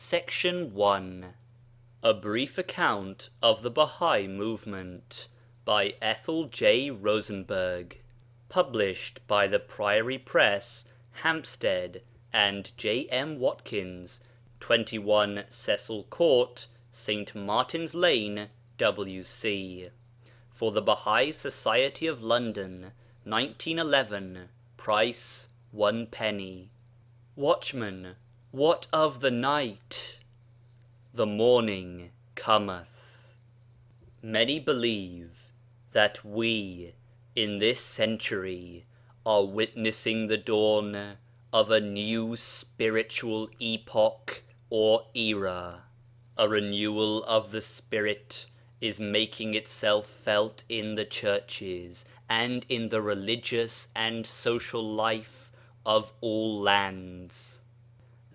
Section 1. A brief account of the Baha'i movement by Ethel J. Rosenberg, published by the Priory Press, Hampstead, and J. M. Watkins, 21 Cecil Court, St. Martin's Lane, W.C. For the Baha'i Society of London, 1911. Price 1 penny. Watchman, what of the night? The morning cometh. Many believe that we, in this century, are witnessing the dawn of a new spiritual epoch or era. A renewal of the spirit is making itself felt in the churches and in the religious and social life of all lands.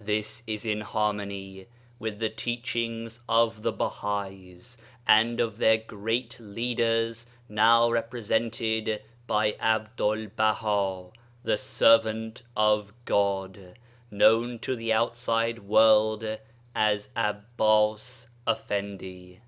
This is in harmony with the teachings of the Baha'is and of their great leaders now represented by Abdul Baha, the servant of God, known to the outside world as Abbas Effendi.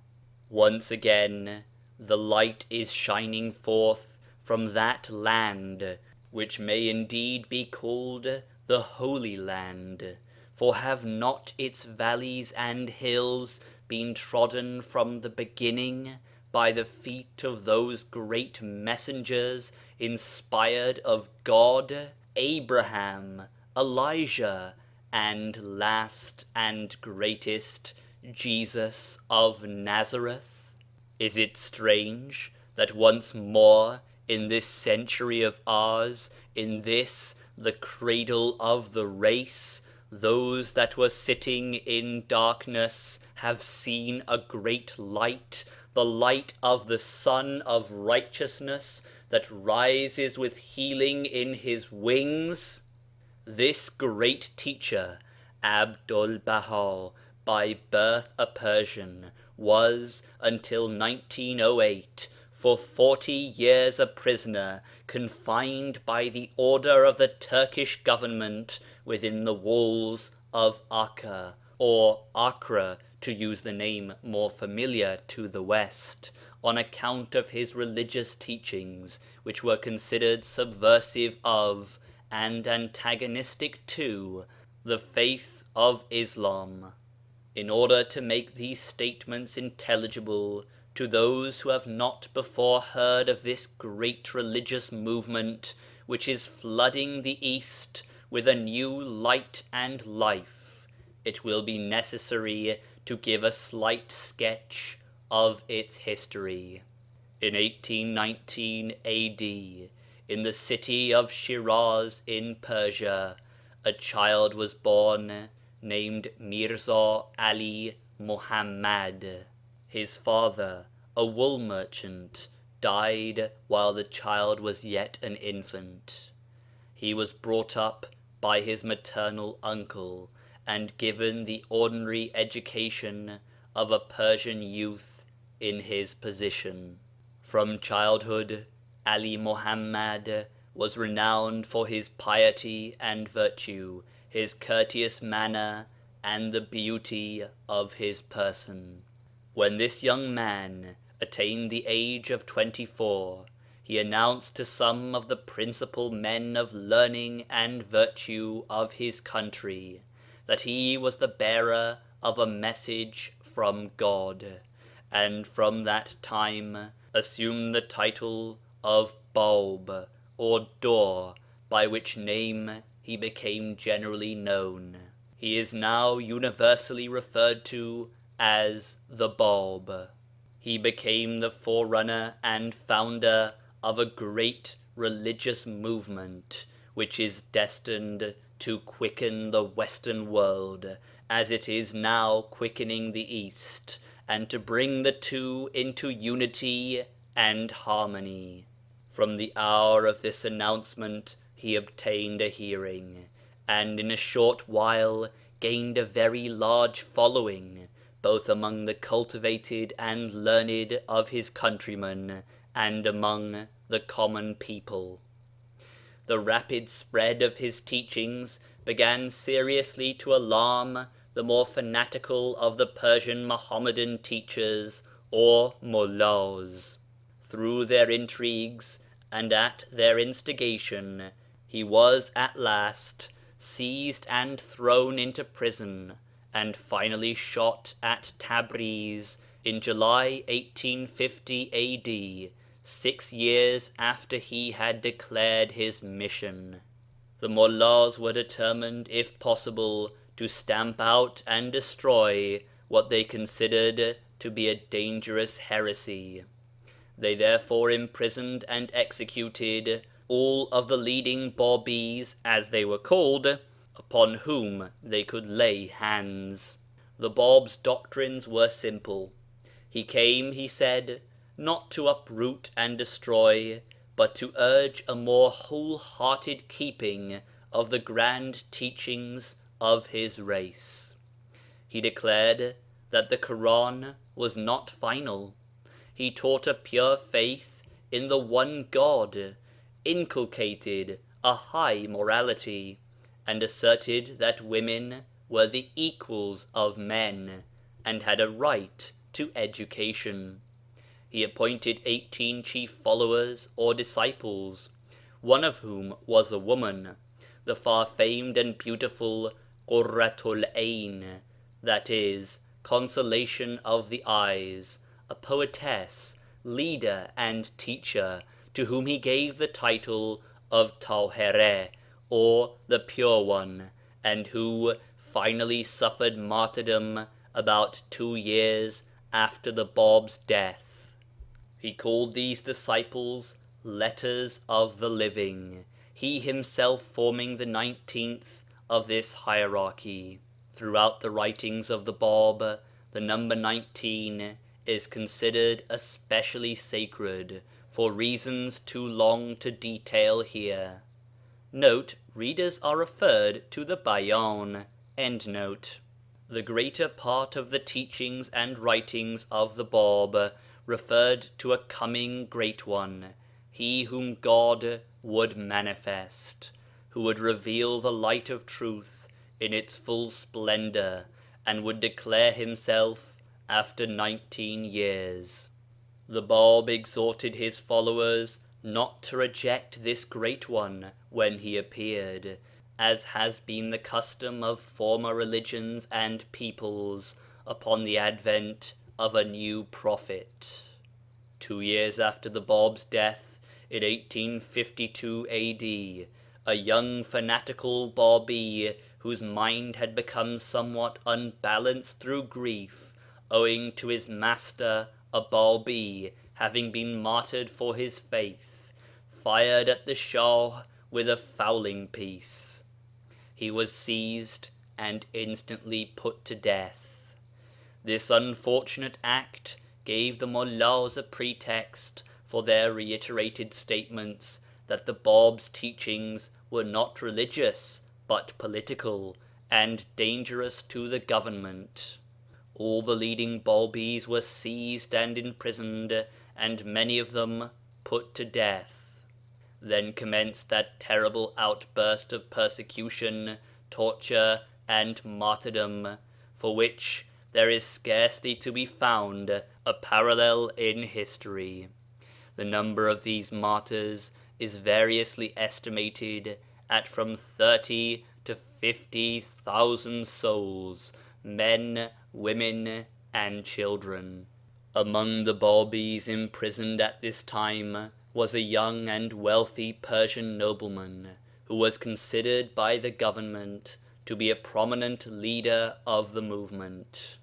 Once again, the light is shining forth from that land, which may indeed be called the Holy Land, for have not its valleys and hills been trodden from the beginning by the feet of those great messengers inspired of God, Abraham, Elijah, and last and greatest, Jesus of Nazareth? Is it strange that once more in this century of ours, in this the cradle of the race, those that were sitting in darkness have seen a great light, the light of the Sun of Righteousness that rises with healing in his wings? This great teacher, Abdul Baha, by birth a Persian, was, until 1908, for 40 years a prisoner, confined by the order of the Turkish government within the walls of Akka, or Accra, to use the name more familiar to the West, on account of his religious teachings, which were considered subversive of, and antagonistic to, the faith of Islam. In order to make these statements intelligible to those who have not before heard of this great religious movement which is flooding the East with a new light and life, it will be necessary to give a slight sketch of its history. In 1819 AD, in the city of Shiraz in Persia, a child was born named Mirza Ali Muhammad. His father, a wool merchant, died while the child was yet an infant. He was brought up by his maternal uncle and given the ordinary education of a Persian youth in his position. From childhood, Ali Muhammad was renowned for his piety and virtue, his courteous manner, and the beauty of his person. When this young man attained the age of 24, he announced to some of the principal men of learning and virtue of his country that he was the bearer of a message from God, and from that time assumed the title of Bab, or door, by which name he became generally known. He is now universally referred to as the Bab. He became the forerunner and founder of a great religious movement which is destined to quicken the Western world as it is now quickening the East, and to bring the two into unity and harmony. From the hour of this announcement he obtained a hearing, and in a short while gained a very large following, both among the cultivated and learned of his countrymen and among the common people. The rapid spread of his teachings began seriously to alarm the more fanatical of the Persian Mohammedan teachers or mullahs. Through their intrigues and at their instigation, he was at last seized and thrown into prison, and finally shot at Tabriz in July 1850 A.D., 6 years after he had declared his mission. The mullahs were determined, if possible, to stamp out and destroy what they considered to be a dangerous heresy. They therefore imprisoned and executed all of the leading Bābīs, as they were called, upon whom they could lay hands. The Bāb's doctrines were simple. He came, he said, not to uproot and destroy, but to urge a more whole-hearted keeping of the grand teachings of his race. He declared that the Quran was not final. He taught a pure faith in the one God, inculcated a high morality, and asserted that women were the equals of men, and had a right to education. He appointed 18 chief followers or disciples, one of whom was a woman, the far-famed and beautiful Qurratul Ayn, that is, consolation of the eyes, a poetess, leader, and teacher, to whom he gave the title of Tahireh, or the Pure One, and who finally suffered martyrdom about 2 years after the Bāb's death. He called these disciples Letters of the Living, he himself forming the 19th of this hierarchy. Throughout the writings of the Bāb, the number 19 is considered especially sacred, for reasons too long to detail here. Note, readers are referred to the Bayan. Endnote. The greater part of the teachings and writings of the Bāb referred to a coming Great One, he whom God would manifest, who would reveal the light of truth in its full splendor, and would declare himself after 19 years. The Bāb exhorted his followers not to reject this Great One when he appeared, as has been the custom of former religions and peoples upon the advent of a new prophet. 2 years after the Bāb's death, in 1852 A.D., a young fanatical Bābī, whose mind had become somewhat unbalanced through grief, owing to his master, a Bābī, having been martyred for his faith, fired at the Shah with a fowling piece. He was seized and instantly put to death. This unfortunate act gave the mullahs a pretext for their reiterated statements that the Bāb's teachings were not religious but political, and dangerous to the government. All the leading Bābīs were seized and imprisoned, and many of them put to death. Then commenced that terrible outburst of persecution, torture, and martyrdom, for which there is scarcely to be found a parallel in history. The number of these martyrs is variously estimated at from 30 to 50,000 souls, men, women, and children. Among the Bābīs imprisoned at this time was a young and wealthy Persian nobleman, who was considered by the government to be a prominent leader of the movement.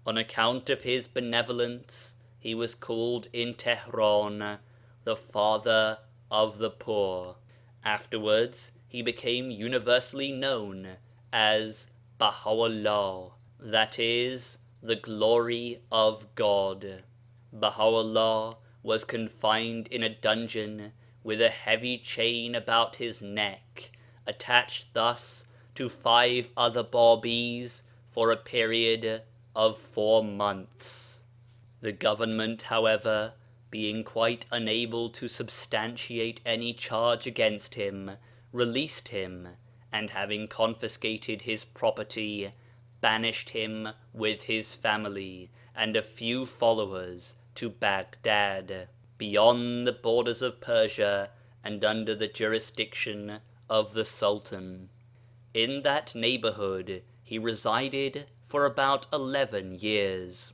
On account of his benevolence, he was called in Tehran the Father of the Poor. Afterwards, he became universally known as Baha'u'llah, that is, the glory of God. Baha'u'llah was confined in a dungeon with a heavy chain about his neck, attached thus to 5 other Bābīs for a period of 4 months. The government, however, being quite unable to substantiate any charge against him, released him, and having confiscated his property, banished him with his family and a few followers to Baghdad, beyond the borders of Persia and under the jurisdiction of the Sultan. In that neighborhood he resided for about 11 years.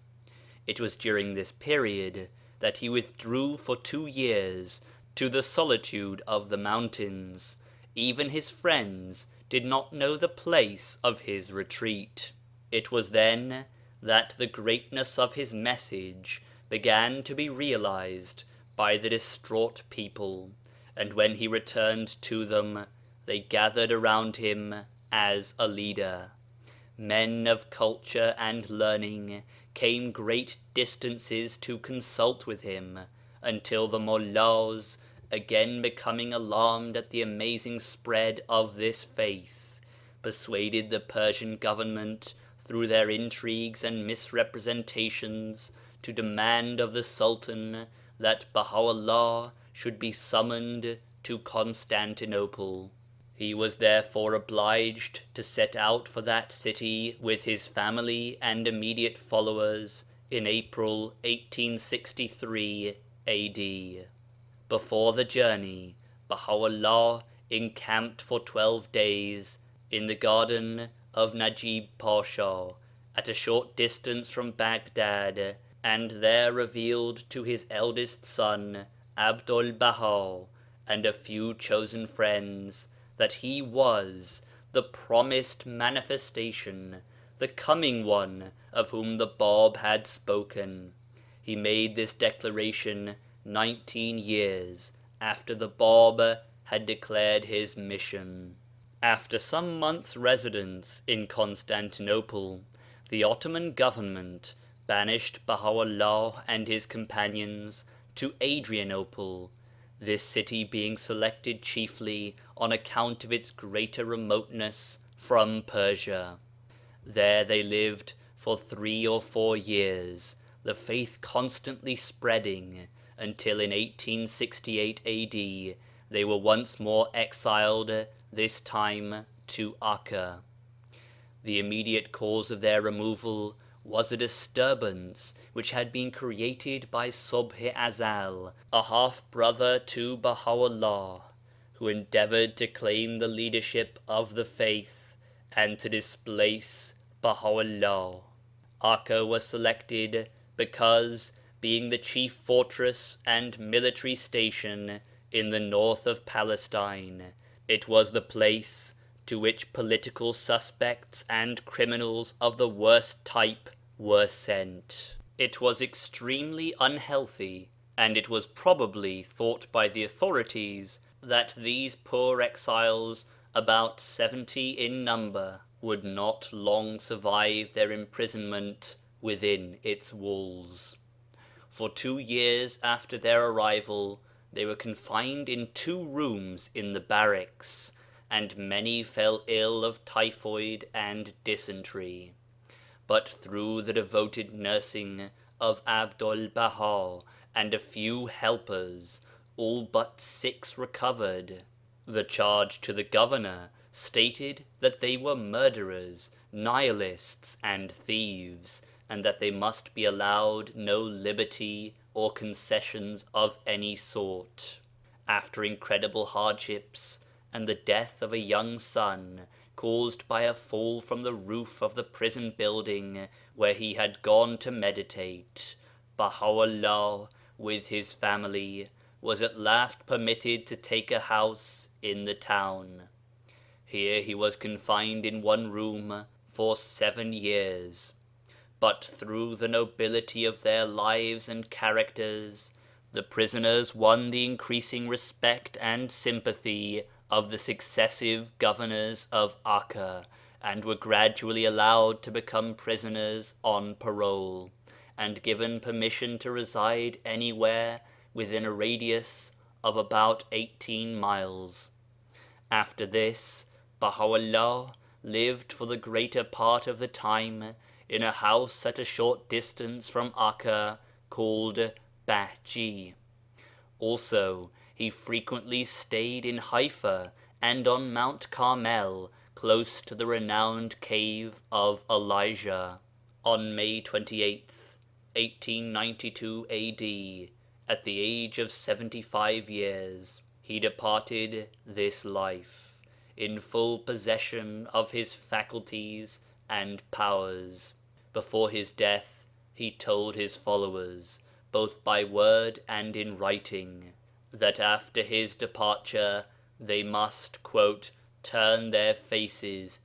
It was during this period that he withdrew for 2 years to the solitude of the mountains. Even his friends did not know the place of his retreat. It was then that the greatness of his message began to be realized by the distraught people, and when he returned to them, they gathered around him as a leader. Men of culture and learning came great distances to consult with him, until the mullahs, again becoming alarmed at the amazing spread of this faith, persuaded the Persian government through their intrigues and misrepresentations to demand of the Sultan that Baha'u'llah should be summoned to Constantinople. He was therefore obliged to set out for that city with his family and immediate followers in April 1863 AD. Before the journey, Baha'u'llah encamped for 12 days in the garden of Najib Pasha, at a short distance from Baghdad, and there revealed to his eldest son, Abdul Baha, and a few chosen friends, that he was the promised manifestation, the coming one of whom the Bāb had spoken. He made this declaration 19 years after the Bāb had declared his mission. After some months' residence in Constantinople, the Ottoman government banished Baha'u'llah and his companions to Adrianople, this city being selected chiefly on account of its greater remoteness from Persia. There they lived for 3 or 4 years, the faith constantly spreading, until in 1868 AD they were once more exiled, this time to Akka. The immediate cause of their removal was a disturbance which had been created by Subh-i Azal, a half-brother to Baha'u'llah, who endeavored to claim the leadership of the faith and to displace Baha'u'llah. Akka was selected because, being the chief fortress and military station in the north of Palestine, it was the place to which political suspects and criminals of the worst type were sent. It was extremely unhealthy, and it was probably thought by the authorities that these poor exiles, about 70 in number, would not long survive their imprisonment within its walls. For 2 years after their arrival, they were confined in 2 rooms in the barracks, and many fell ill of typhoid and dysentery. But through the devoted nursing of Abdul Baha and a few helpers, all but 6 recovered. The charge to the governor stated that they were murderers, nihilists, and thieves, and that they must be allowed no liberty or concessions of any sort. After incredible hardships and the death of a young son caused by a fall from the roof of the prison building where he had gone to meditate, Baha'u'llah, with his family, was at last permitted to take a house in the town. Here he was confined in 1 room for 7 years. But through the nobility of their lives and characters, the prisoners won the increasing respect and sympathy of the successive governors of Akka, and were gradually allowed to become prisoners on parole, and given permission to reside anywhere within a radius of about 18 miles. After this, Baha'u'llah lived for the greater part of the time in a house at a short distance from Akka called Bahji. Also, he frequently stayed in Haifa and on Mount Carmel, close to the renowned cave of Elijah. On May 28th, 1892 A.D., at the age of 75 years, he departed this life, in full possession of his faculties and powers. Before his death he told his followers, both by word and in writing, that after his departure they must turn their faces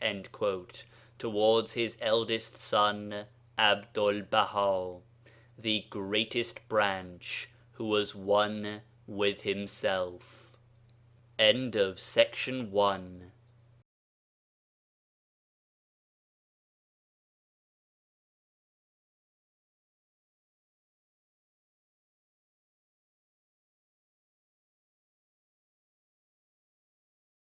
towards his eldest son Abdul Baha, the greatest branch, who was one with himself. End of section 1.